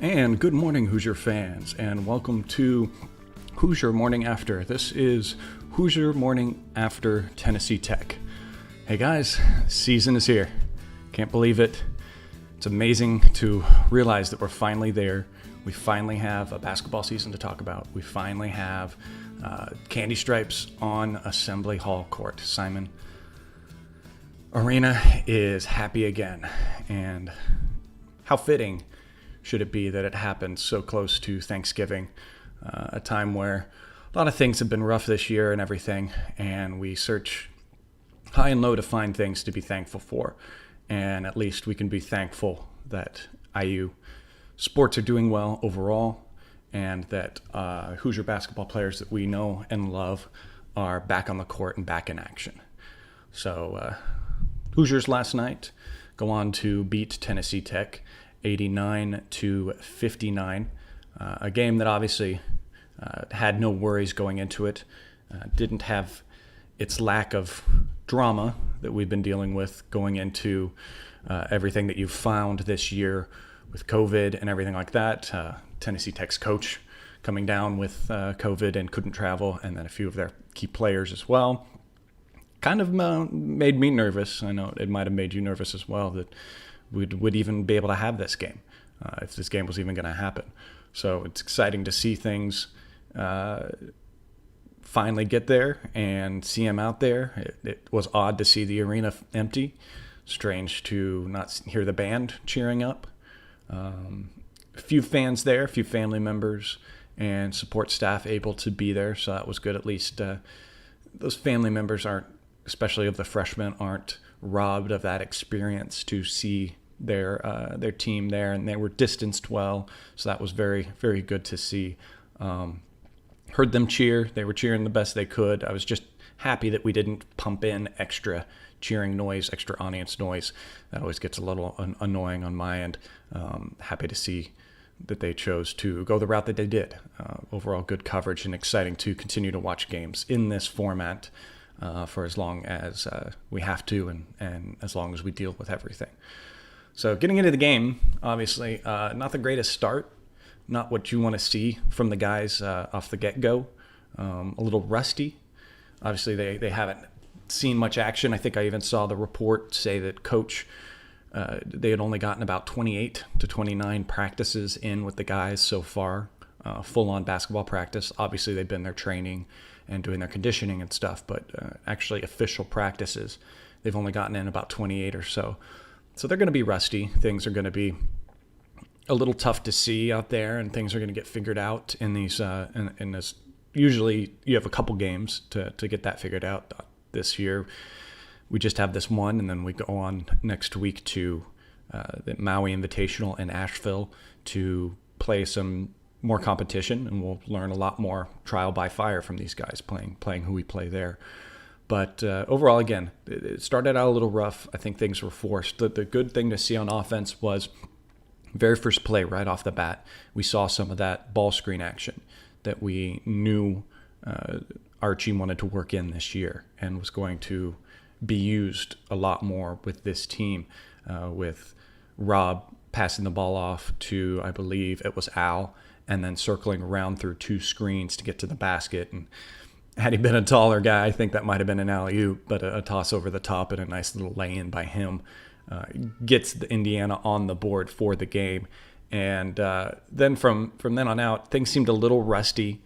And good morning, Hoosier fans, and welcome to Hoosier Morning After. This is Hoosier Morning After Tennessee Tech. Hey guys, season is here. Can't believe it. It's amazing to realize that we're finally there. We finally have a basketball season to talk about. We finally have candy stripes on Assembly Hall Court. Simon Arena is happy again, and how fitting should it be that it happened so close to Thanksgiving, a time where a lot of things have been rough this year and everything, and we search high and low to find things to be thankful for. And at least we can be thankful that IU sports are doing well overall, and that Hoosier basketball players that we know and love are back on the court and back in action. So Hoosiers last night go on to beat Tennessee Tech 89-59, a game that obviously had no worries going into it, didn't have its lack of drama that we've been dealing with going into everything that you've found this year with COVID and everything like that. Tennessee Tech's coach coming down with COVID and couldn't travel, and then a few of their key players as well. Kind of made me nervous. I know it might have made you nervous as well, that would even be able to have this game, if this game was even going to happen. So it's exciting to see things finally get there and see them out there. It was odd to see the arena empty. Strange to not hear the band cheering up. A few fans there, a few family members and support staff able to be there, so that was good. At least those family members aren't, especially of the freshmen, aren't robbed of that experience to see their team there, and they were distanced well, so that was very, very good to see. Heard them cheer. They were cheering the best they could. I was just happy that we didn't pump in extra cheering noise, extra audience noise. That always gets a little annoying on my end. Happy to see that they chose to go the route that they did. Overall good coverage, and exciting to continue to watch games in this format for as long as we have to, and as long as we deal with everything. So getting into the game, obviously, not the greatest start, not what you want to see from the guys off the get-go. A little rusty. Obviously, they haven't seen much action. I think I even saw the report say that coach, they had only gotten about 28 to 29 practices in with the guys so far, full-on basketball practice. Obviously, they've been there training and doing their conditioning and stuff, but actually official practices, they've only gotten in about 28 or so. So they're going to be rusty. Things are going to be a little tough to see out there, and things are going to get figured out in these. In this, usually you have a couple games to get that figured out. This year, we just have this one, and then we go on next week to the Maui Invitational in Asheville to play some more competition, and we'll learn a lot more trial by fire from these guys playing who we play there. But overall, again, it started out a little rough. I think things were forced. The good thing to see on offense was very first play right off the bat, we saw some of that ball screen action that we knew Archie wanted to work in this year and was going to be used a lot more with this team, with Rob passing the ball off to, I believe it was Al, and then circling around through two screens to get to the basket. And had he been a taller guy, I think that might have been an alley-oop, but a toss over the top and a nice little lay-in by him gets the Indiana on the board for the game. And then from then on out, things seemed a little rusty.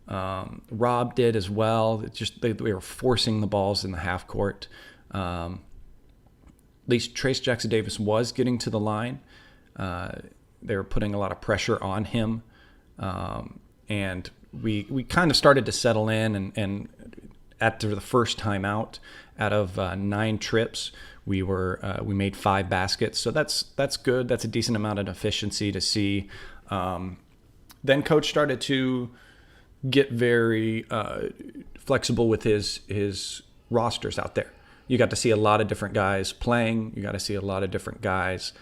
Rob did as well. They were forcing the balls in the half court. At least Trace Jackson-Davis was getting to the line. They were putting a lot of pressure on him. And we kind of started to settle in, and after the first time out of 9 trips, we made 5 baskets. So that's good. That's a decent amount of efficiency to see. Then coach started to get very flexible with his rosters out there. You got to see a lot of different guys playing. You got to see a lot of different guys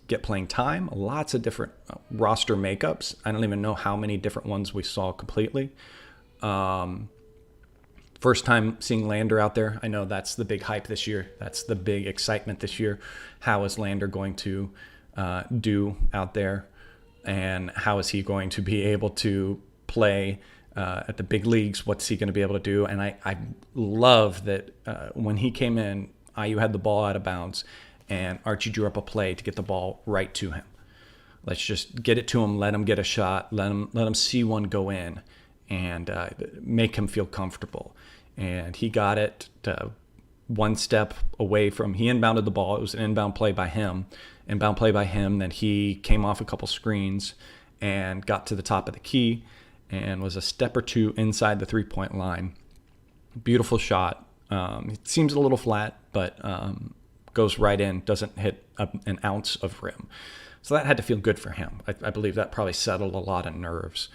get playing time. Lots of different roster makeups. I don't even know how many different ones we saw completely. First time seeing Lander out there. I know that's the big hype this year. That's the big excitement this year. How is Lander going to do out there, and how is he going to be able to play at the big leagues? What's he going to be able to do? And I love that when he came in, IU had the ball out of bounds, and Archie drew up a play to get the ball right to him. Let's just get it to him, let him get a shot, let him see one go in, and make him feel comfortable. And he got it one step away from, he inbounded the ball. It was an inbound play by him. Then he came off a couple screens and got to the top of the key and was a step or two inside the three-point line. Beautiful shot. It seems a little flat, but goes right in, doesn't hit an ounce of rim. So that had to feel good for him. I believe that probably settled a lot of nerves,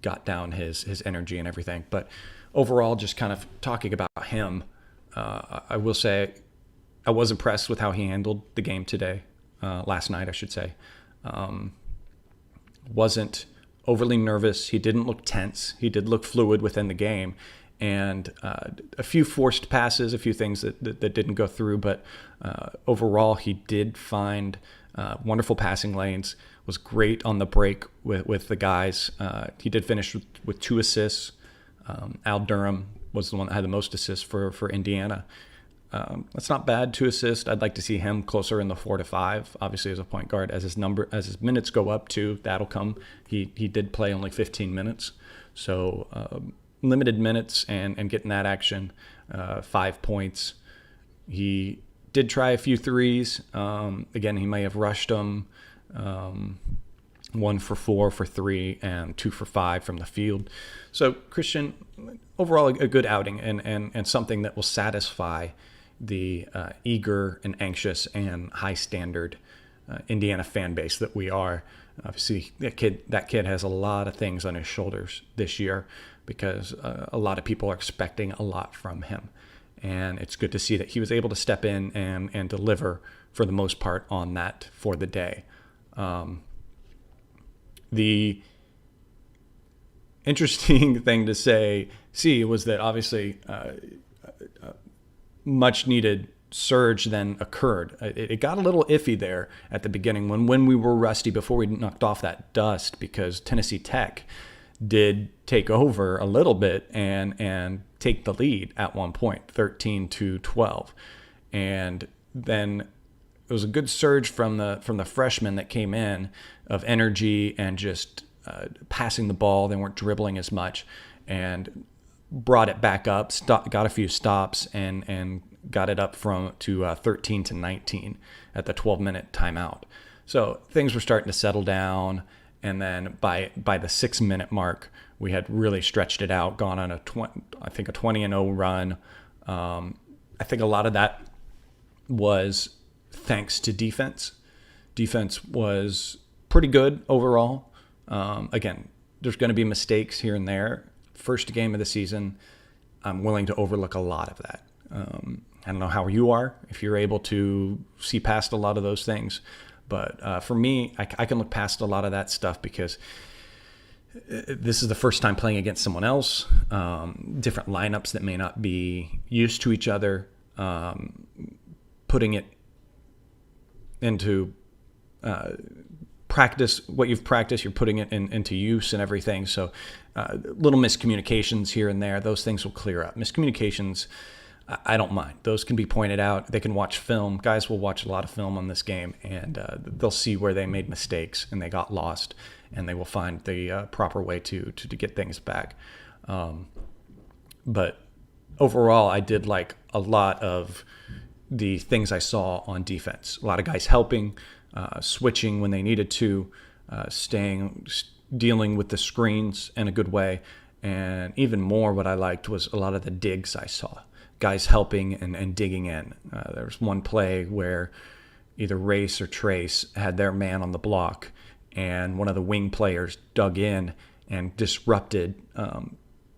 got down his energy and everything. But overall, just kind of talking about him, I will say I was impressed with how he handled the game today, last night, I should say. Wasn't overly nervous. He didn't look tense. He did look fluid within the game. And a few forced passes, a few things that didn't go through. But overall, he did find wonderful passing lanes, was great on the break with the guys. He did finish with 2 assists. Al Durham was the one that had the most assists for Indiana. That's not bad, 2 assists. I'd like to see him closer in the 4 to 5. Obviously, as a point guard, as his minutes go up too, that'll come. He did play only 15 minutes, so limited minutes and getting that action. 5 points. He did try a few threes. Again, he may have rushed them. 1 for 4 for 3 and 2 for 5 from the field. So Christian, overall a good outing and something that will satisfy the eager and anxious and high standard Indiana fan base that we are. Obviously, that kid has a lot of things on his shoulders this year because a lot of people are expecting a lot from him. And it's good to see that he was able to step in and deliver for the most part on that for the day. The interesting thing to see was that obviously much needed surge then occurred. It got a little iffy there at the beginning when we were rusty before we knocked off that dust, because Tennessee Tech did take over a little bit and take the lead at one point, 13-12. And then it was a good surge from the freshmen that came in of energy and just passing the ball. They weren't dribbling as much, and brought it back up, got a few stops, and got it up to 13-19 at the 12-minute timeout. So things were starting to settle down, and then by the 6-minute mark, we had really stretched it out, gone on a 20-0 run. I think a lot of that was thanks to defense. Defense was pretty good overall. Again, there's going to be mistakes here and there. First game of the season, I'm willing to overlook a lot of that. I don't know how you are, if you're able to see past a lot of those things. But for me, I can look past a lot of that stuff because this is the first time playing against someone else, different lineups that may not be used to each other, putting it into practice, what you've practiced, you're putting it into use and everything. So little miscommunications here and there, those things will clear up. Miscommunications, I don't mind. Those can be pointed out. They can watch film. Guys will watch a lot of film on this game, and they'll see where they made mistakes and they got lost, and they will find the proper way to get things back. But overall, I did like a lot of the things I saw on defense. A lot of guys helping, switching when they needed to, dealing with the screens in a good way. And even more, what I liked was a lot of the digs I saw. Guys helping and digging in. There was one play where either Race or Trace had their man on the block, and one of the wing players dug in and disrupted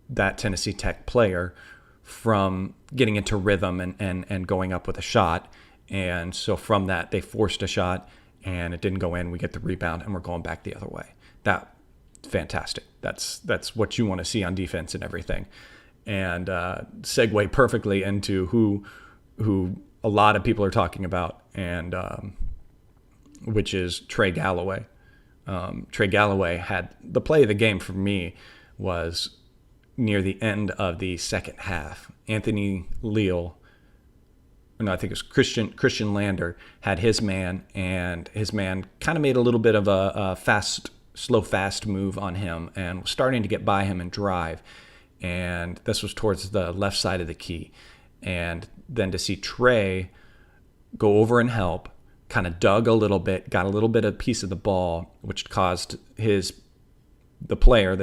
that Tennessee Tech player from getting into rhythm and going up with a shot. And so from that, they forced a shot, and it didn't go in. We get the rebound, and we're going back the other way. That's fantastic. That's what you want to see on defense and everything. And segue perfectly into who a lot of people are talking about, and which is Trey Galloway. Trey Galloway had the play of the game for me was near the end of the second half. Anthony Leal, no, I think it was Christian Lander had his man, and his man kind of made a little bit of a slow fast move on him and was starting to get by him and drive. And this was towards the left side of the key. And then to see Trey go over and help, kind of dug a little bit, got a little bit of piece of the ball, which caused the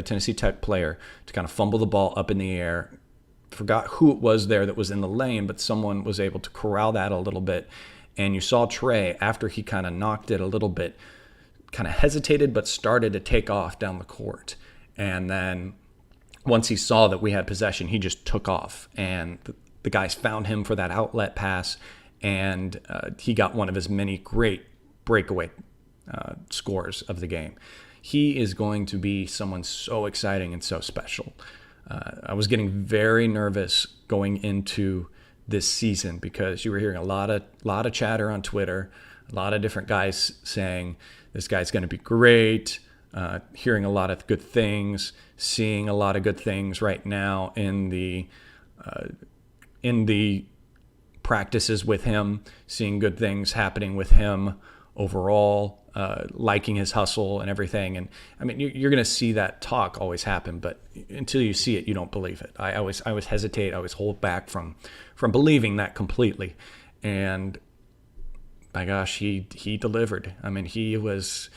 Tennessee Tech player, to kind of fumble the ball up in the air. Forgot who it was there that was in the lane, but someone was able to corral that a little bit. And you saw Trey, after he kind of knocked it a little bit, kind of hesitated but started to take off down the court. And then once he saw that we had possession, he just took off. And the guys found him for that outlet pass, and he got one of his many great breakaway scores of the game. He is going to be someone so exciting and so special. I was getting very nervous going into this season because you were hearing a lot of chatter on Twitter, a lot of different guys saying this guy's going to be great, hearing a lot of good things, seeing a lot of good things right now in the practices with him, seeing good things happening with him overall, liking his hustle and everything. And I mean, you're going to see that talk always happen, but until you see it, you don't believe it. I always hesitate. I always hold back from believing that completely. And my gosh, he delivered. I mean, he was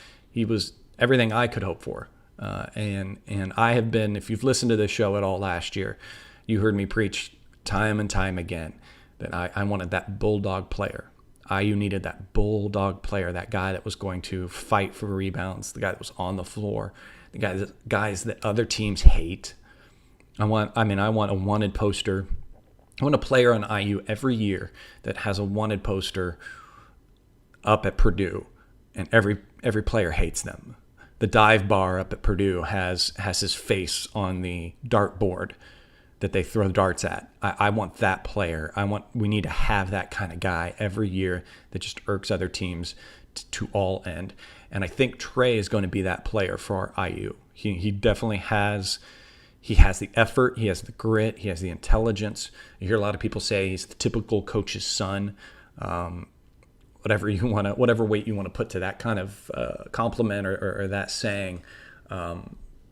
everything I could hope for. And I have been, if you've listened to this show at all last year, you heard me preach time and time again that I wanted that bulldog player. IU needed that bulldog player, that guy that was going to fight for rebounds, the guy that was on the floor, the guys that other teams hate. I want a wanted poster. I want a player on IU every year that has a wanted poster up at Purdue, and every player hates them. The dive bar up at Purdue has his face on the dartboard that they throw darts at. I want that player. We need to have that kind of guy every year that just irks other teams to all end. And I think Trey is going to be that player for IU. He definitely has. He has the effort. He has the grit. He has the intelligence. You hear a lot of people say he's the typical coach's son. Whatever weight you want to put to that kind of compliment or that saying,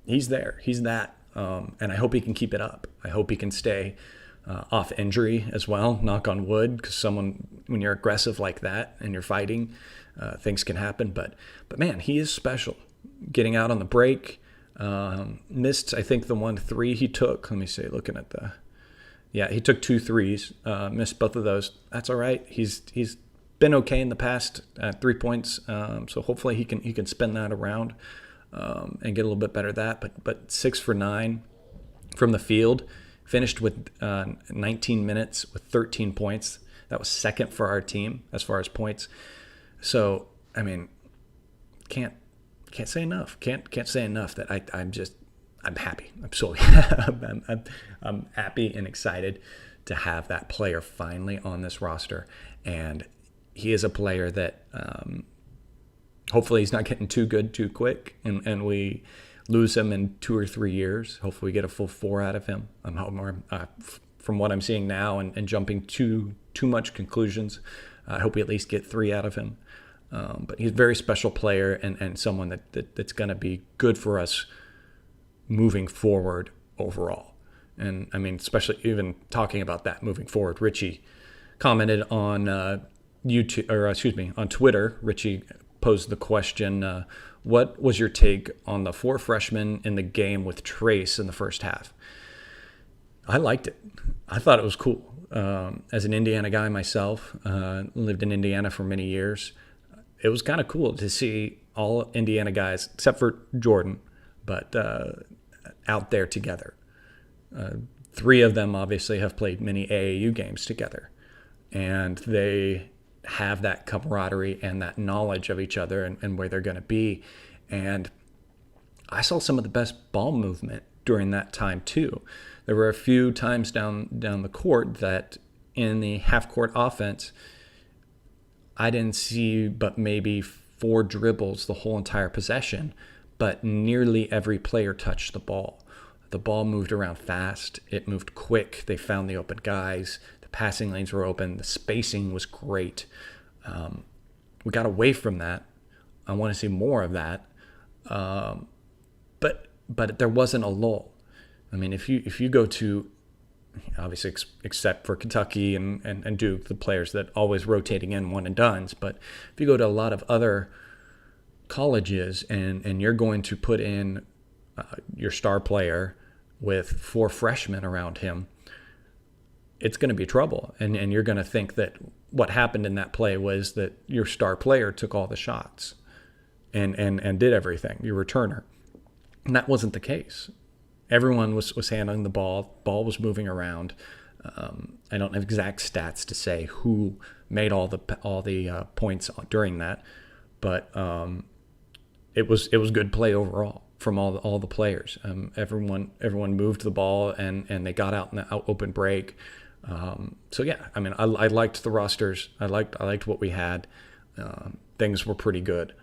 he's there. He's that. And I hope he can keep it up. I hope he can stay off injury as well, knock on wood, because when you're aggressive like that and you're fighting, things can happen. But man, he is special. Getting out on the break, missed, I think, the 1-3 he took. Let me see, looking at he took 2 threes, missed both of those. That's all right. He's been okay in the past, 3 points. So hopefully he can spin that around. And get a little bit better at that. But 6 for 9 from the field, finished with 19 minutes with 13 points. That was second for our team as far as points. So, I mean, can't say enough. Can't say enough that I'm happy. I'm so I'm happy and excited to have that player finally on this roster. And he is a player that hopefully he's not getting too good too quick and we lose him in 2 or 3 years. Hopefully we get a full 4 out of him. From what I'm seeing now and jumping too much conclusions, I hope we at least get 3 out of him. But he's a very special player and someone that's going to be good for us moving forward overall. And I mean, especially even talking about that moving forward, Richie commented on on Twitter. Richie posed the question, what was your take on the 4 freshmen in the game with Trace in the first half? I liked it. I thought it was cool. As an Indiana guy myself, lived in Indiana for many years, it was kind of cool to see all Indiana guys, except for Jordan, but out there together. 3 of them obviously have played many AAU games together, and they have that camaraderie and that knowledge of each other and where they're going to be. And I saw some of the best ball movement during that time too. There were a few times down the court that in the half-court offense, I didn't see but maybe 4 dribbles the whole entire possession, but nearly every player touched the ball. The ball moved around fast. It moved quick. They found the open guys. The passing lanes were open. The spacing was great. We got away from that. I want to see more of that. But there wasn't a lull. I mean, if you go to, obviously except for Kentucky and Duke, the players that always rotating in one and dones, but if you go to a lot of other colleges and you're going to put in your star player with 4 freshmen around him, it's going to be trouble. And you're going to think that what happened in that play was that your star player took all the shots and did everything, your returner. And that wasn't the case. Everyone was handling the ball. Ball was moving around. I don't have exact stats to say who made all the points during that, but it was good play overall from all the players. Everyone moved the ball and they got out in the open break. So yeah, I mean, I liked the rosters. I liked what we had. Things were pretty good.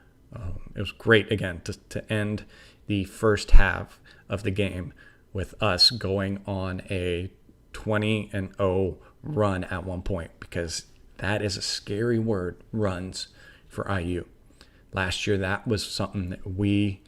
It was great again to end the first half of the game with us going on a 20-0 run at one point, because that is a scary word, runs, for IU. Last year, that was something that we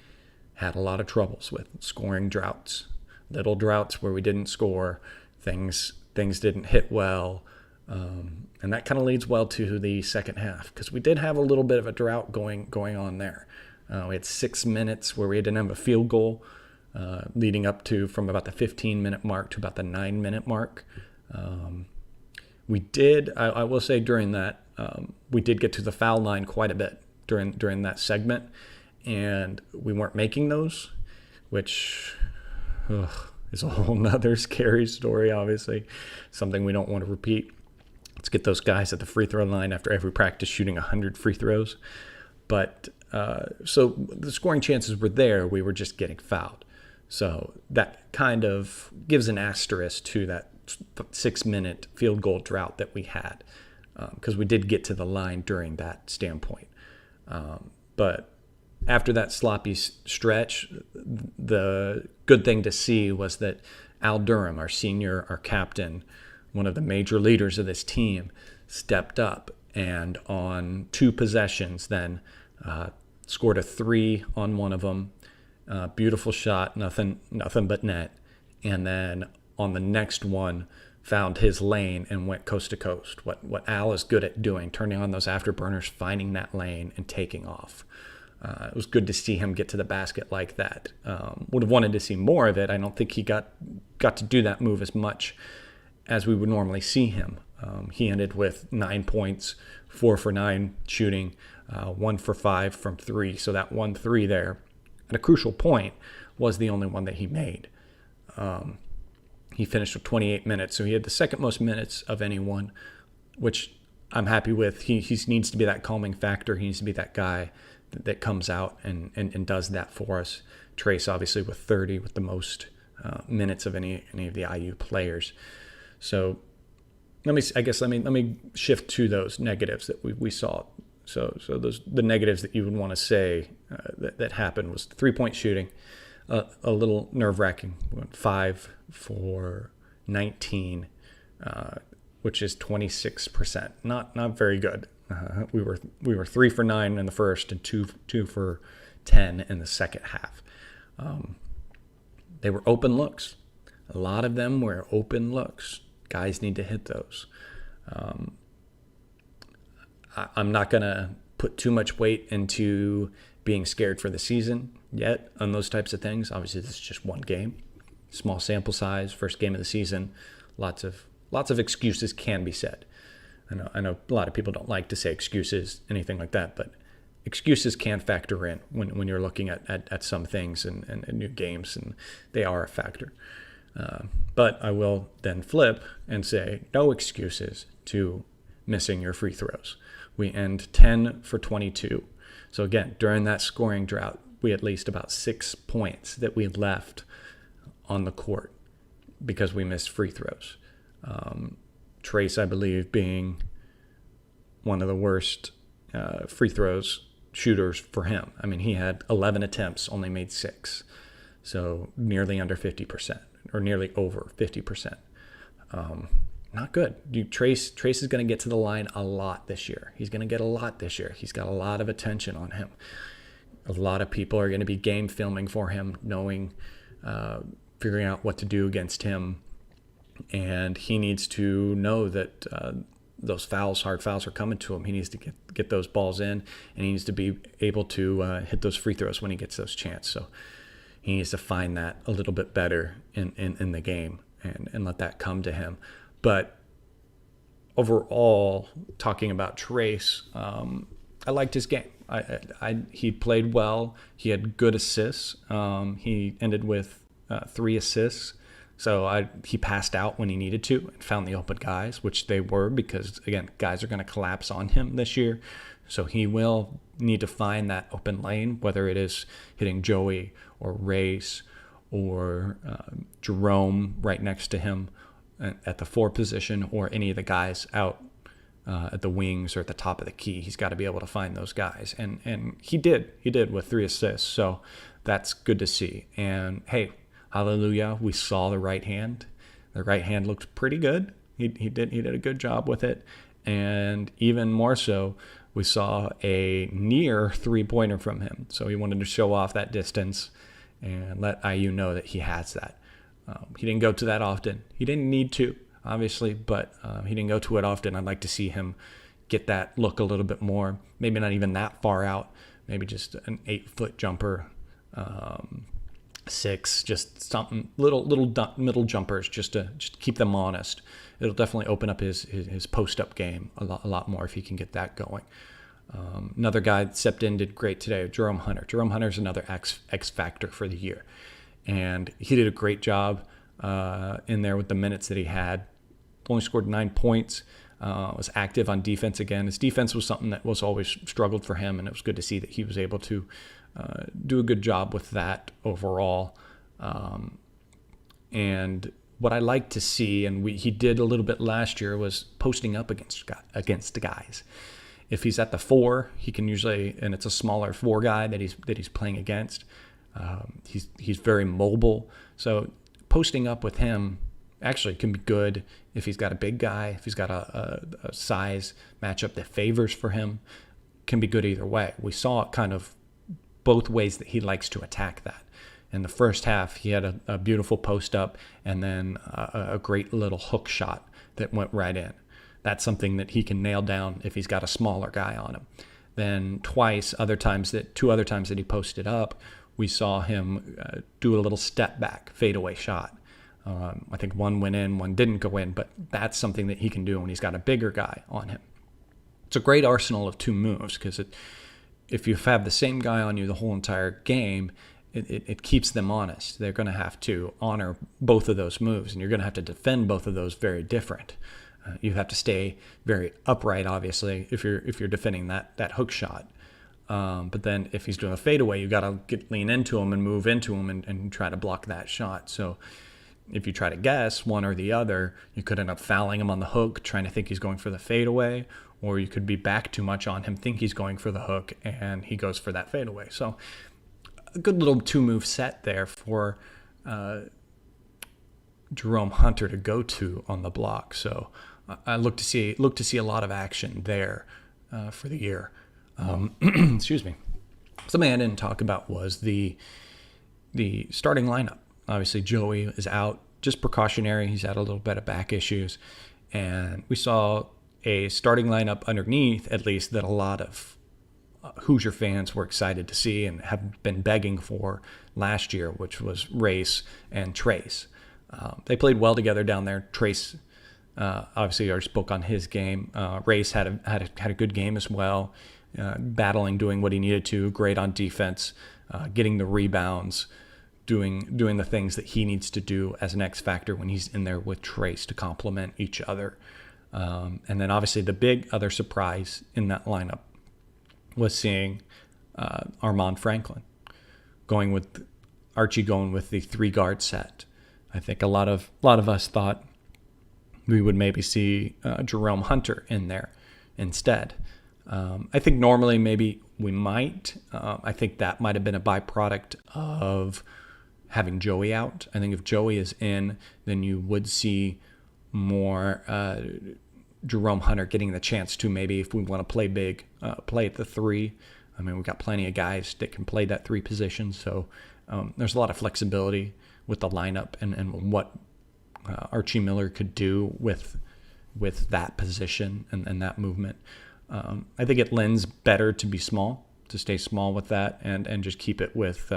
had a lot of troubles with, scoring droughts, little droughts where we didn't score, things didn't hit well, and that kind of leads well to the second half, because we did have a little bit of a drought going on there. We had 6 minutes where we didn't have a field goal, leading up to from about the 15-minute mark to about the 9-minute mark. We did, I will say during that, we did get to the foul line quite a bit during that segment, and we weren't making those, which is a whole nother scary story, obviously, something we don't want to repeat. Let's get those guys at the free throw line after every practice shooting 100 free throws. But so the scoring chances were there. We were just getting fouled. So that kind of gives an asterisk to that 6-minute field goal drought that we had, because we did get to the line during that standpoint. But after that sloppy stretch, the good thing to see was that Al Durham, our senior, our captain, one of the major leaders of this team, stepped up and on 2 possessions then scored a 3 on one of them. Beautiful shot, nothing but net. And then on the next one, found his lane and went coast to coast. What Al is good at doing, turning on those afterburners, finding that lane and taking off. It was good to see him get to the basket like that. Would have wanted to see more of it. I don't think he got to do that move as much as we would normally see him. He ended with 9 points, 4 for 9 shooting, 1 for 5 from 3. So that 1-3 there at a crucial point was the only one that he made. He finished with 28 minutes, so he had the second most minutes of anyone, which I'm happy with. He needs to be that calming factor. He needs to be that guy that comes out and does that for us. Trace, obviously, with 30, with the most minutes of any of the IU players. So let me shift to those negatives that we saw. So the negatives that you would want to say that happened was 3-point shooting, a little nerve-wracking. We went 5 for 19, which is 26%. Not very good. We were 3 for 9 in the first and 2 for 10 in the second half. They were open looks. A lot of them were open looks. Guys need to hit those. I'm not going to put too much weight into being scared for the season yet on those types of things. Obviously, this is just one game, small sample size, first game of the season. Lots of excuses can be said. I know a lot of people don't like to say excuses, anything like that, but excuses can factor in when you're looking at some things and new games, and they are a factor. But I will then flip and say no excuses to missing your free throws. We end 10 for 22. So again, during that scoring drought, we had at least about 6 points that we left on the court because we missed free throws. Trace, I believe, being one of the worst free throws shooters for him. I mean, he had 11 attempts, only made 6. So nearly under 50%, or nearly over 50%. Not good. Trace is going to get to the line a lot this year. He's going to get a lot this year. He's got a lot of attention on him. A lot of people are going to be game filming for him, knowing, figuring out what to do against him. And he needs to know that those hard fouls are coming to him. He needs to get those balls in, and he needs to be able to hit those free throws when he gets those chances. So he needs to find that a little bit better in the game and let that come to him. But overall, talking about Trace, I liked his game. He played well. He had good assists. He ended with 3 assists. So he passed out when he needed to and found the open guys, which they were, because, again, guys are going to collapse on him this year. So he will need to find that open lane, whether it is hitting Joey or Race or Jerome right next to him at the 4 position, or any of the guys out at the wings or at the top of the key. He's got to be able to find those guys. And he did with 3 assists. So that's good to see. And, hey, hallelujah, we saw the right hand. The right hand looked pretty good. He did a good job with it. And even more so, we saw a near 3-pointer from him. So he wanted to show off that distance and let IU know that he has that. He didn't go to that often. He didn't need to, obviously, but he didn't go to it often. I'd like to see him get that look a little bit more. Maybe not even that far out. Maybe just an 8-foot jumper, 6, just something, little middle jumpers, just to keep them honest. It'll definitely open up his post-up game a lot more if he can get that going. Another guy that stepped in, did great today, Jerome Hunter. Jerome Hunter's another X factor for the year. And he did a great job in there with the minutes that he had. Only scored 9 points, was active on defense again. His defense was something that was always struggled for him, and it was good to see that he was able to do a good job with that overall. And what I like to see, and he did a little bit last year, was posting up against guys. If he's at the 4, he can usually, and it's a smaller 4 guy that he's playing against. He's very mobile, so posting up with him actually can be good if he's got a big guy, if he's got a size matchup that favors for him. Can be good either way. We saw it kind of both ways that he likes to attack that. In the first half, he had a beautiful post up and then a great little hook shot that went right in. That's something that he can nail down if he's got a smaller guy on him. Then two other times that he posted up, we saw him do a little step back fadeaway shot. I think one went in, one didn't go in, but that's something that he can do when he's got a bigger guy on him. It's a great arsenal of 2 moves, because if you have the same guy on you the whole entire game, it keeps them honest. They're going to have to honor both of those moves, and you're going to have to defend both of those very different. You have to stay very upright, obviously, if you're defending that hook shot. But then if he's doing a fadeaway, you got to lean into him and move into him and try to block that shot. So if you try to guess one or the other, you could end up fouling him on the hook, trying to think he's going for the fadeaway, or you could be back too much on him, think he's going for the hook, and he goes for that fadeaway. So a good little 2-move set there for Jerome Hunter to go to on the block. So I look to see a lot of action there for the year. Excuse me. Something I didn't talk about was the starting lineup. Obviously, Joey is out, just precautionary. He's had a little bit of back issues. And we saw a starting lineup underneath, at least, that a lot of Hoosier fans were excited to see and have been begging for last year, which was Race and Trace. They played well together down there. Trace, obviously, already spoke on his game. Race had a good game as well, battling, doing what he needed to, great on defense, getting the rebounds, doing the things that he needs to do as an X factor when he's in there with Trace to complement each other. And then obviously the big other surprise in that lineup was seeing Armand Franklin going with Archie going with the 3-guard set. I think a lot of us thought we would maybe see Jerome Hunter in there instead. I think normally maybe we might. I think that might have been a byproduct of having Joey out. I think if Joey is in, then you would see more Jerome Hunter getting the chance to maybe, if we want to play big, play at the 3. I mean, we've got plenty of guys that can play that 3 position. So there's a lot of flexibility with the lineup and what Archie Miller could do with that position and that movement. I think it lends better to be small, to stay small with that, and just keep it with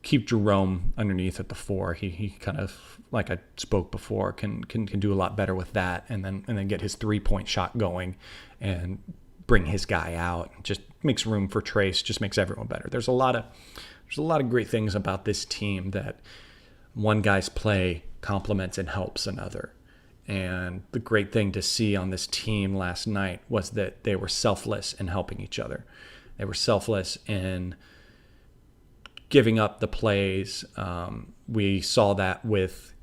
keep Jerome underneath at the 4. He kind of, like I spoke before, can do a lot better with that, and then get his 3-point shot going and bring his guy out. Just makes room for Trace, just makes everyone better. There's a lot of great things about this team that one guy's play complements and helps another. And the great thing to see on this team last night was that they were selfless in helping each other. They were selfless in giving up the plays. We saw that with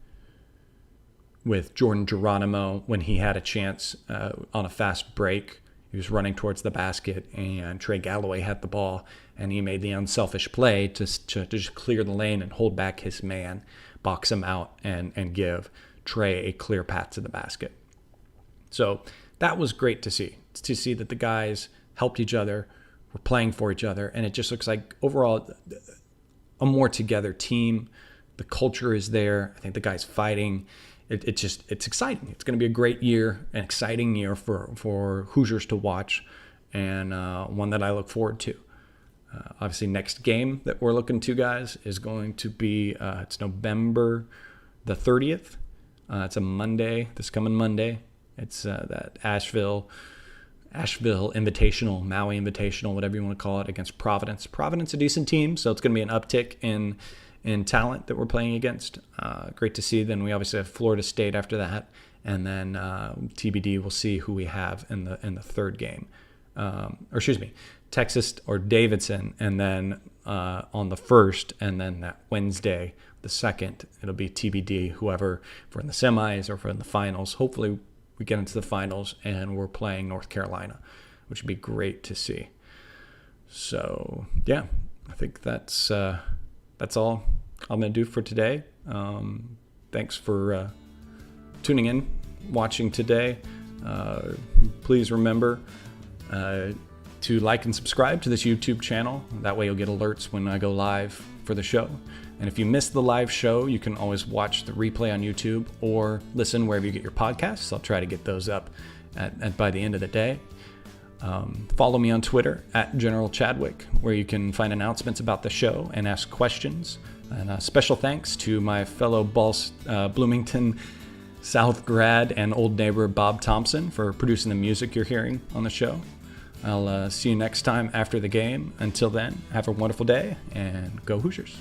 Jordan Geronimo when he had a chance on a fast break. He was running towards the basket, and Trey Galloway had the ball, and he made the unselfish play to just clear the lane and hold back his man, box him out, and give Trey a clear path to the basket. So that was great to see that the guys helped each other, were playing for each other, and it just looks like overall a more together team. The culture is there. I think the guys fighting. It's exciting. It's going to be a great year, an exciting year for Hoosiers to watch, and one that I look forward to. Obviously, next game that we're looking to, guys, is going to be it's November the 30th. It's a Monday, this coming Monday. It's that Asheville Invitational, Maui Invitational, whatever you want to call it, against Providence. Providence, a decent team, so it's going to be an uptick in talent that we're playing against. Great to see. Then we obviously have Florida State after that, and then TBD. We'll see who we have in the third game, Texas or Davidson, and then on the 1st, and then that Wednesday, the 2nd, it'll be TBD. Whoever, if we're in the semis or if we're in the finals. Hopefully, we get into the finals and we're playing North Carolina, which would be great to see. So yeah, I think that's all I'm going to do for today. Thanks for tuning in, watching today. Please remember to like and subscribe to this YouTube channel. That way you'll get alerts when I go live for the show. And if you missed the live show, you can always watch the replay on YouTube or listen wherever you get your podcasts. I'll try to get those up by the end of the day. Follow me on Twitter at General Chadwick, where you can find announcements about the show and ask questions. And special thanks to my fellow Bloomington South grad and old neighbor Bob Thompson for producing the music you're hearing on the show. I'll see you next time after the game. Until then, have a wonderful day and go Hoosiers.